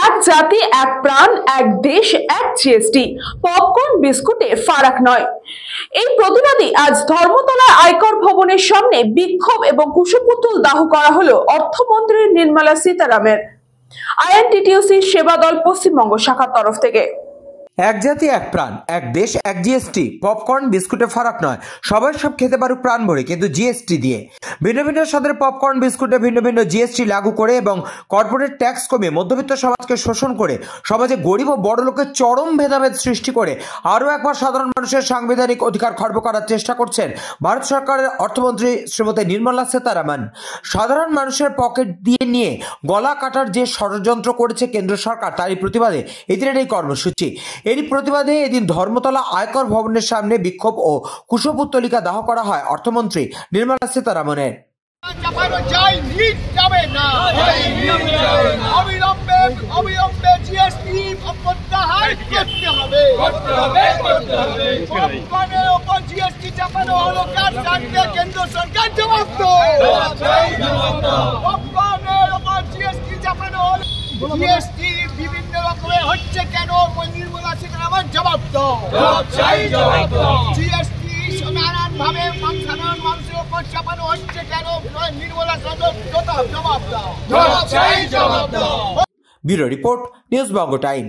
এক জাতি এক প্রাণ, এক দেশ এক জিএসটি, পপকর্ন বিস্কুটে ফারাক নয়। এই প্রতিবাদে আজ ধর্মতলা আয়কর ভবনের সামনে বিক্ষোভ এবং কুশপুতুল দাহ করা হলো অর্থমন্ত্রী নির্মলা সীতারামনের আইএনটিটিইউসি সেবা দল পশ্চিমবঙ্গ শাখার তরফ থেকে। এক জাতি এক প্রাণ, এক দেশ এক জিএসটি, পপকর্ন বিস্কুটে ফারাক নয়। সবাই সব খেতে পারুক প্রাণ ভরে, কিন্তু জিএসটি দিয়ে। ভিন্ন ভিন্ন স্বাদের পপকর্ন বিস্কুটে ভিন্ন ভিন্ন জিএসটি লাগু করে এবং কর্পোরেট ট্যাক্স কমিয়ে মধ্যবিত্ত সমাজকে শোষণ করে, সমাজে গরিব ও বড় লোকের চরম ভেদাভেদ সৃষ্টি করে আরও একবার সাধারণ মানুষের সাংবিধানিক অধিকার খর্ব করার চেষ্টা করছেন ভারত সরকারের অর্থমন্ত্রী শ্রীমতী নির্মলা সীতারামন। সাধারণ মানুষের পকেট দিয়ে নিয়ে গলা কাটার যে ষড়যন্ত্র করেছে কেন্দ্র সরকার, তারই প্রতিবাদে এদিনের এই কর্মসূচি। এরই প্রতিবাদে এদিন ধর্মতলা আয়কর ভবনের সামনে বিক্ষোভ ও কুশপুত্তলিকা দাহ করা হয় অর্থমন্ত্রী নির্মলা সীতারামনের। জিএসটি বিভিন্ন রকমের হচ্ছে কেন? নির্মলা সীতারামন জবাব দাও। জিএসটি নানান ভাবে সাধারণ মানুষের উপর চাপানো হচ্ছে কেন? নির্মলা সীতারামন জবাব দাও। ব্যুরো রিপোর্ট, নিউজ বঙ্গ টাইম।